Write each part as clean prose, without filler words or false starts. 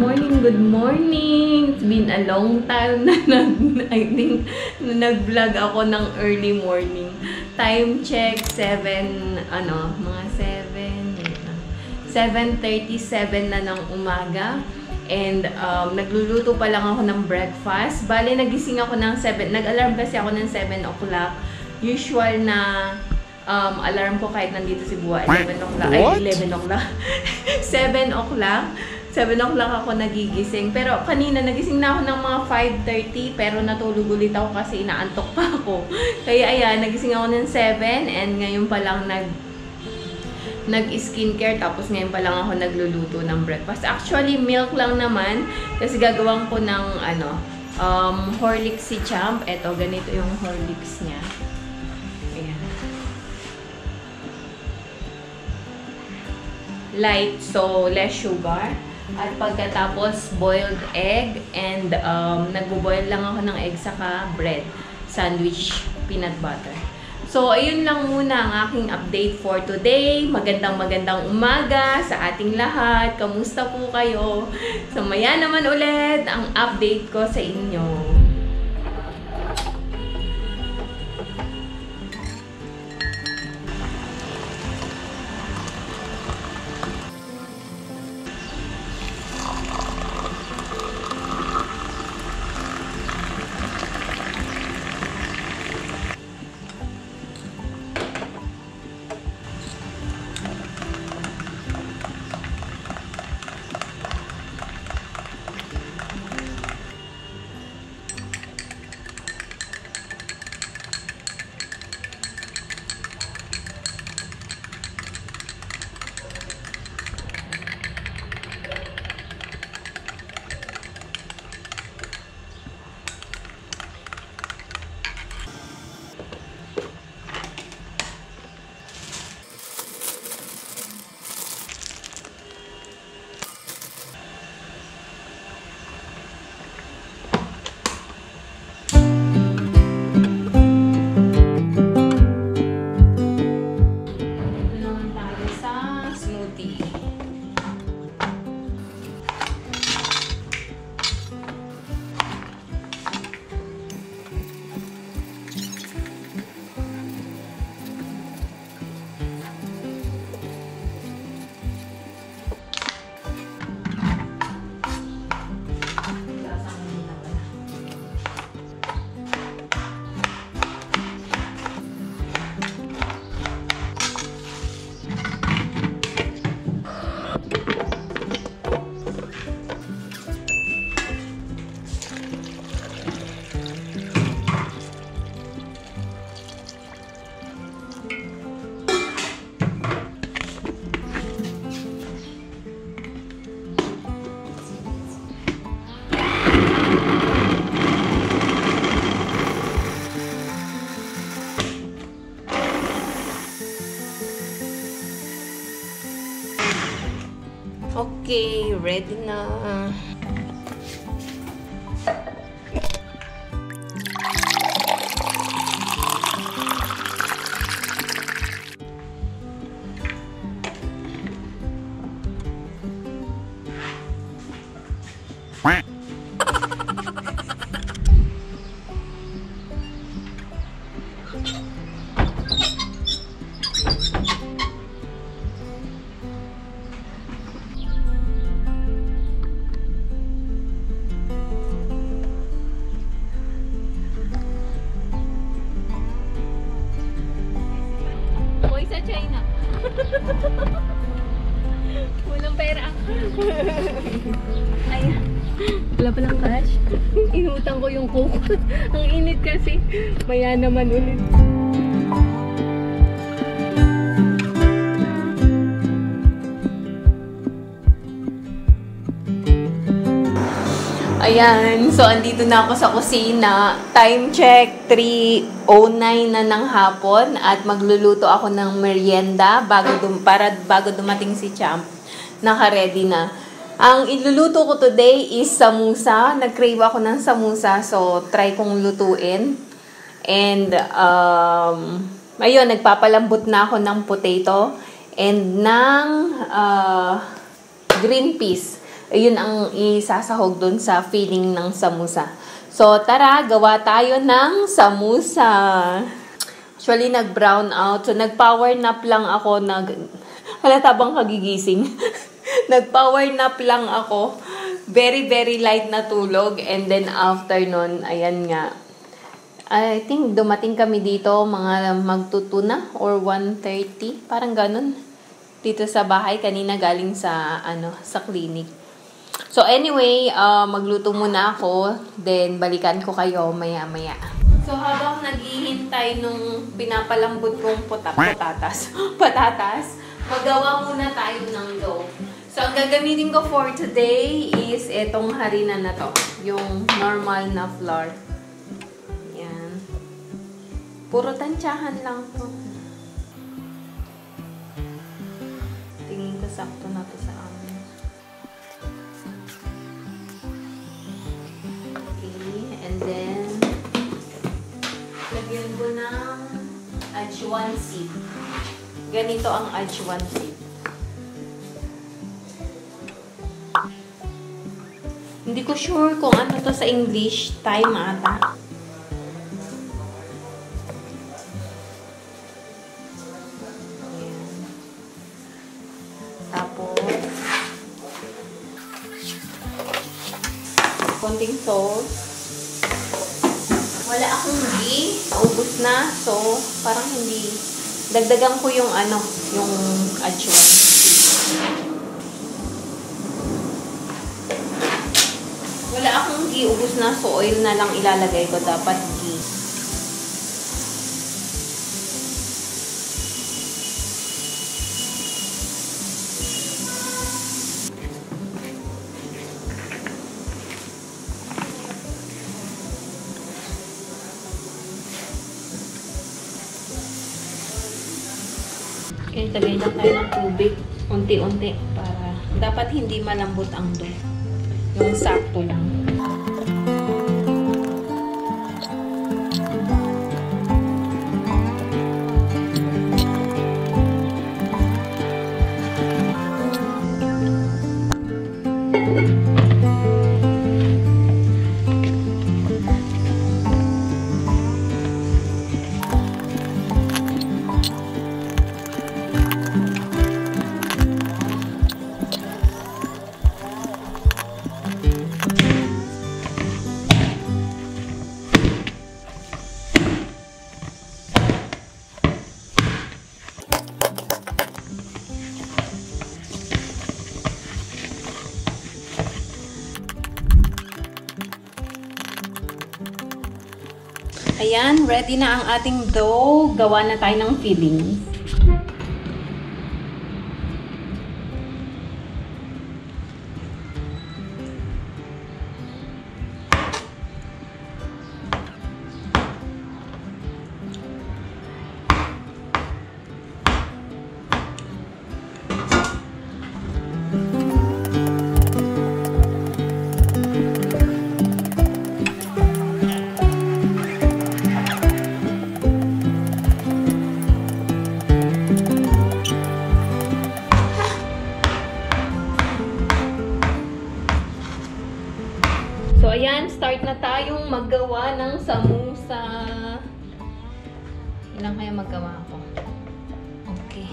morning, good morning! It's been a long time na nag-vlog ako ng early morning. Time check, 7:37 na ng umaga. And nagluluto pa lang ako ng breakfast. Bale, nagising ako ng 7. Nag-alarm kasi ako ng 7 o'clock. Usual na alarm ko kahit nandito si Buwa. 11 o'clock. Ay, 11 o'clock. 7 o'clock. 7 o'clock ako nagigising. Pero kanina nagising na ako ng mga 5:30. Pero natulog ulit ako kasi inaantok pa ako. Kaya ayan, nagising ako ng 7. And ngayon pa lang nag-skincare. Tapos ngayon pa lang ako nagluluto ng breakfast. Actually, milk lang naman. Kasi gagawin ko ng Horlicks si Champ. Eto, ganito yung Horlicks niya. Ayan. Light, so less sugar. At pagkatapos, boiled egg. And nagbo-boil lang ako ng egg saka bread. Sandwich, peanut butter. So, ayun lang muna ang aking update for today. Magandang umaga sa ating lahat. Kamusta po kayo? So, maya naman ulit ang update ko sa inyo. Okay, ready na. China. Walang pera. Ayan. Wala palang cash. Inutang ko yung coke. Ang init kasi. Maya naman ulit. Ayan, so andito na ako sa kusina. Time check, 3:09 na ng hapon at magluluto ako ng merienda bago dumating si Champ. Naka-ready na. Ang iluluto ko today is samusa. Nag-crave ako ng samusa, so try kong lutuin. And ayun, nagpapalambot na ako ng potato and ng green peas. Yun ang isasahog dun sa filling ng samusa. So, tara, gawa tayo ng samusa. Actually, nag-brown out. So, nag-power nap lang ako. Halata bang kagigising? Nag-power nap lang ako. Very, very light na tulog. And then, after nun, ayan nga. I think dumating kami dito, mga magtutu na or 1:30. Parang ganun. Dito sa bahay. Kanina galing sa, sa clinic. So, anyway, magluto muna ako. Then, balikan ko kayo maya-maya. So, habang naghihintay nung pinapalambot kong patatas, magawa muna tayo ng dough. So, ang gagamitin ko for today is etong harina na to. Yung normal na flour. Yan. Puro tansyahan lang to. Tingin ko sakto na to sa amin. Okay, and then lagyan ko ng ajwan seed. Ganito ang ajwan seed. Hindi ko sure kung ano to sa English. Thyme ata. Ayan. Tapos, konting salt. Wala akong ghee. Naubos na. So, parang hindi. Dagdagan ko yung yung ajwan. Wala akong ghee. Ubos na. So, oil na lang ilalagay ko. Dapat ghee. Okay, tagay lang tayo ng tubig. Unti-unti. Para dapat hindi malambot ang dough. Yung sakto lang. Ayan, ready na ang ating dough. Gawa na tayo ng filling. So, ayan, start na tayong maggawa ng samusa. Ilan kaya maggawa ako? Okay.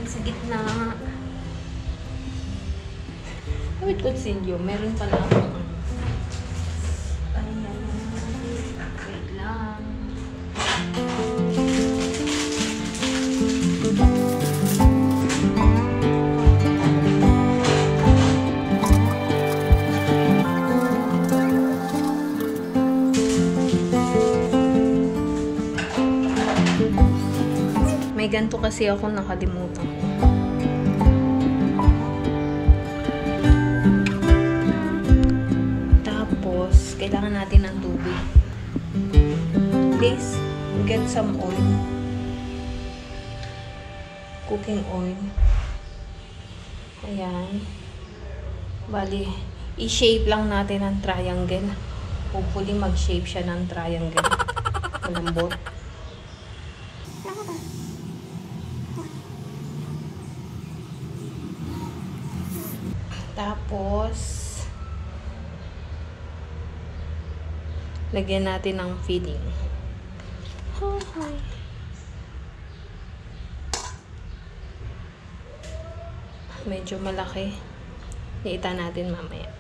Sa gitna. Wait, kutsilyo. Meron pala akong ayan. Wait lang. May ganito kasi ako nakalimutan ko. some oil. Cooking oil. Ayan. Bali, i-shape lang natin ang triangle. Hopefully, mag-shape siya ng triangle. Malambot. Tapos, lagyan natin ng filling. Medyo malaki. Iita natin mamaya.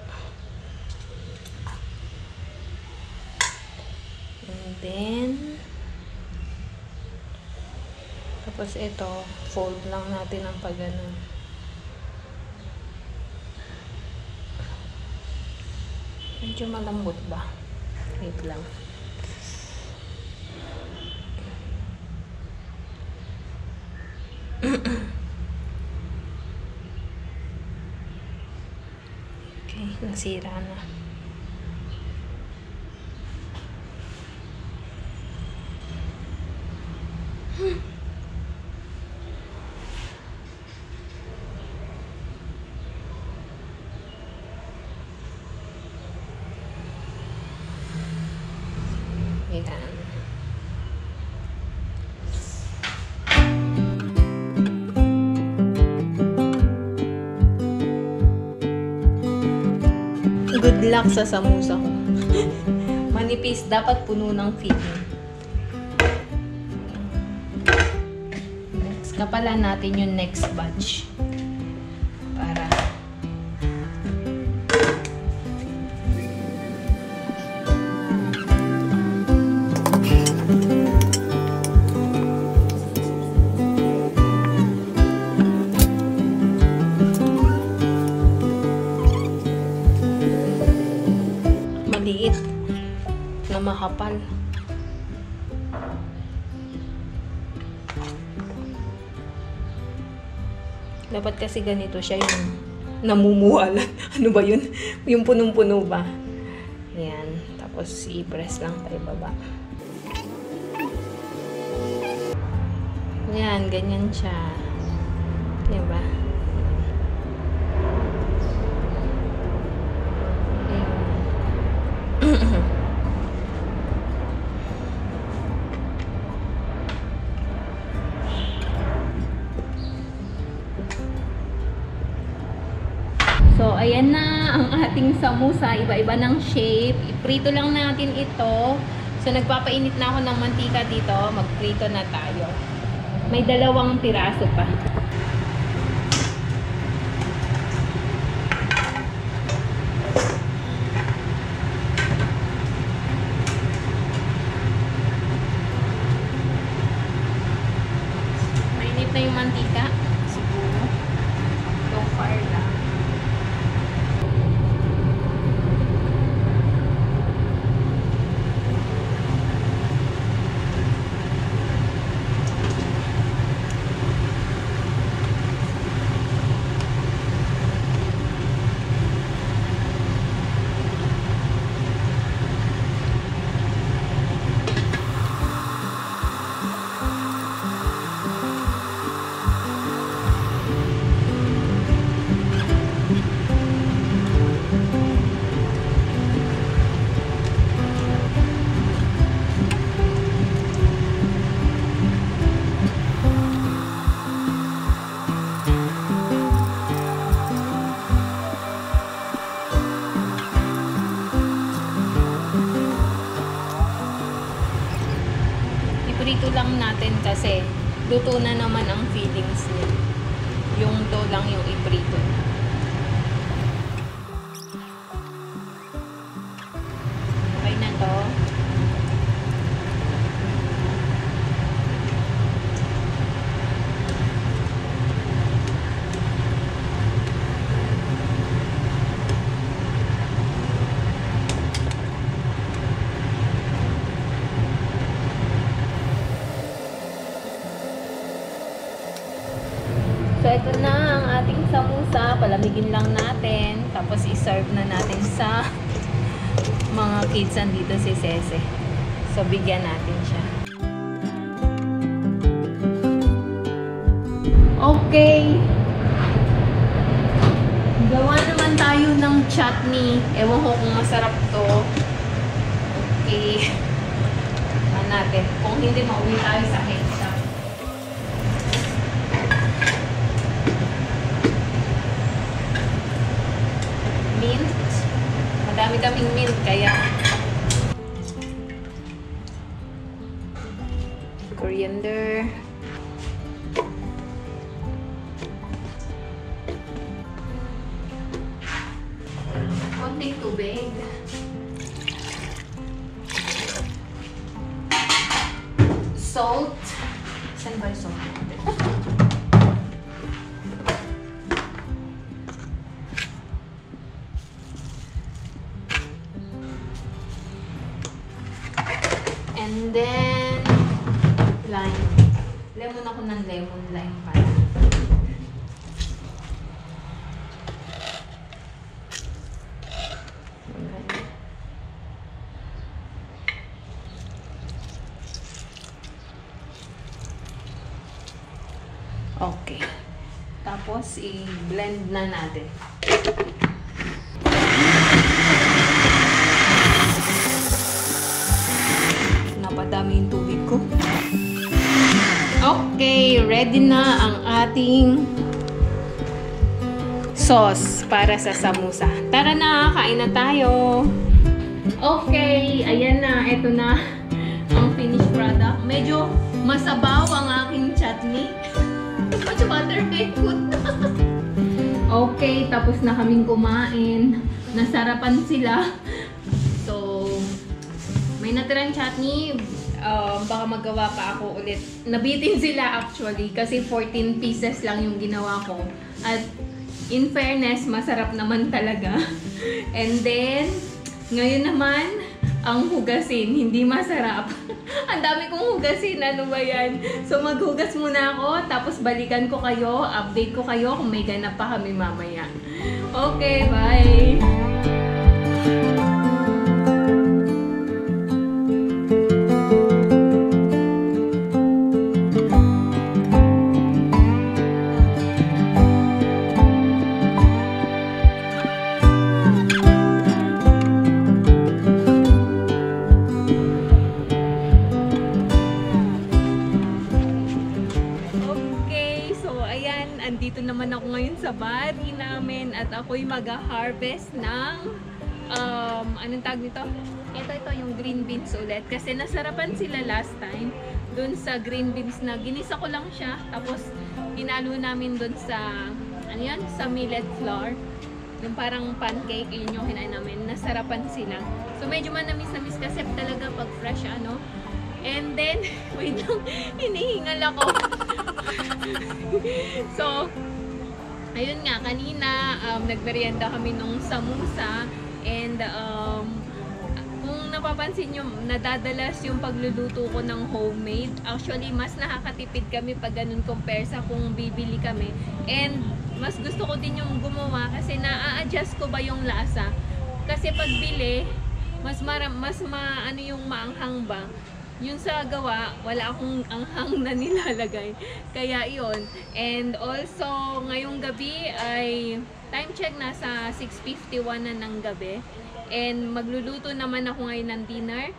And then, tapos ito, fold lang natin ang pag-ganon. Medyo malambot ba? Wait lang. Okay, nasira na. Ayan. Good luck sa samosa ko. Manipis, dapat puno ng filling. Next, kapalan natin yung next batch. Para maliit na makapal. Dapat kasi ganito siya yung namumuwalan. Ano ba yun? Yung punong-puno ba? Ayan. Tapos i-press lang tayo baba. Ayan. Ganyan siya. Diba? So, ayan na ang ating samosa. Iba-iba ng shape. Iprito lang natin ito. So, nagpapainit na ako ng mantika dito. Magprito na tayo. May 2 piraso pa. Mainit na yung mantika. Siguro. Low fire lang. Iprito lang natin kasi luto na naman ang fillings niya. Yung dough lang yung iprito. Okay na to. So, ito na ang ating samosa. Palamigin lang natin. Tapos, i-serve na natin sa mga kids. Andito si Sese. So, bigyan natin siya. Okay. Gawa naman tayo ng chutney. Ewan ko kung masarap to. Okay. Tignan natin. Kung hindi, mauwi tayo sa ketchup. Mint. Madami-daming mint, kaya coriander. Konting tubig. Salt. Saan ba yung salt natin? And then lime. Lemon ako ng lemon lime pala. Okay. Tapos, i-blend na natin. Napadami yung tubig ko. Okay, ready na ang ating sauce para sa samosa. Tara na, kain na tayo. Okay, ayan na. Ito na ang finished product. Medyo masabaw ang aking chutney. Much butter may food. Okay, tapos na kaming kumain. Nasarapan sila. So, may natirang chutney. Baka magawa pa ako ulit. Nabitin sila actually kasi 14 pieces lang yung ginawa ko. At in fairness, masarap naman talaga. And then, ngayon naman, ang hugasin, hindi masarap. Ang dami kong hugasin, ano ba yan? So maghugas muna ako, tapos balikan ko kayo, update ko kayo kung may ganap pa kami mamaya. Okay, bye! Andito naman ako ngayon sa bari namin at ako'y mag-harvest ng anong tawag nito? Ito yung green beans ulit kasi nasarapan sila last time dun sa green beans na ginisa ko lang siya tapos hinalo namin dun sa ano yan? Sa millet flour, yung parang pancake, yun yung kinain namin. Nasarapan sila. So medyo manamis-namis kasi talaga pag fresh ano. And then, wait lang, hinihingal ako. So, ayun nga, kanina, nagmerienda kami nung samosa. And, kung napapansin nyo, nadadalas yung pagluluto ko ng homemade. Actually, mas nakakatipid kami pag ganun compare sa kung bibili kami. And, mas gusto ko din yung gumawa kasi na-a-adjust ko ba yung lasa. Kasi pag bili, ano yung maanghang ba. Yung sa gawa, wala akong anghang na nilalagay. Kaya yun. And also, ngayong gabi ay time check nasa 6:51 na ng gabi. And magluluto naman ako ngayon ng dinner.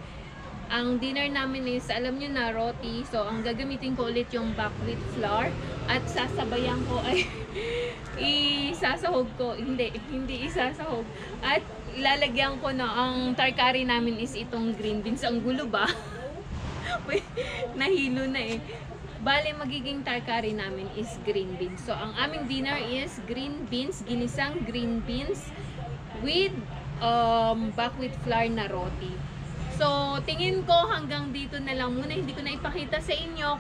Ang dinner namin is, alam nyo na, roti. So, ang gagamitin ko ulit yung buckwheat flour. At sasabayan ko ay isasahog ko. Hindi isasahog. At lalagyan ko na, ang tarkari namin is itong green beans. Ang gulo ba? Nahilo na eh. Bale, magiging tarkari namin is green beans. So, ang aming dinner is green beans, ginisang green beans with buckwheat flour na roti. So, tingin ko hanggang dito na lang muna. Hindi ko na ipakita sa inyo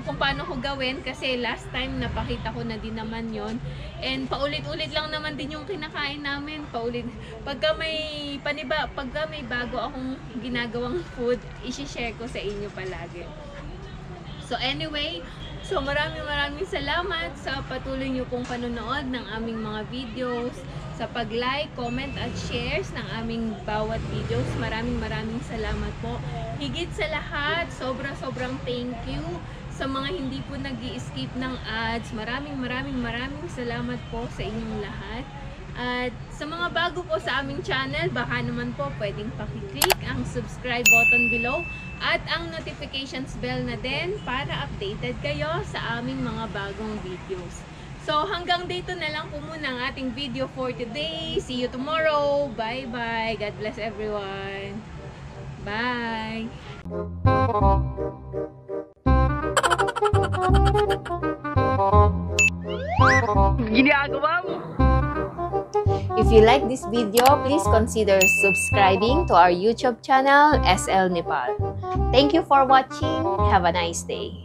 kung paano ko gawin kasi last time napakita ko na din naman yon. And paulit-ulit lang naman din yung kinakain namin. Pagka may bago akong ginagawang food, i-share ko sa inyo palagi. So anyway, maraming salamat sa patuloy niyo pong panonood ng aming mga videos, sa pag-like, comment at shares ng aming bawat videos. Maraming salamat po. Higit sa lahat, sobrang thank you sa mga hindi po nag-i-skip ng ads, maraming salamat po sa inyong lahat. At sa mga bago po sa aming channel, baka naman po pwedeng pakiclick ang subscribe button below at ang notifications bell na din para updated kayo sa aming mga bagong videos. So hanggang dito na lang po muna ang ating video for today. See you tomorrow. Bye-bye. God bless everyone. Bye. Ginagawa mo. If you like this video, please consider subscribing to our YouTube channel, SL Nepal. Thank you for watching. Have a nice day.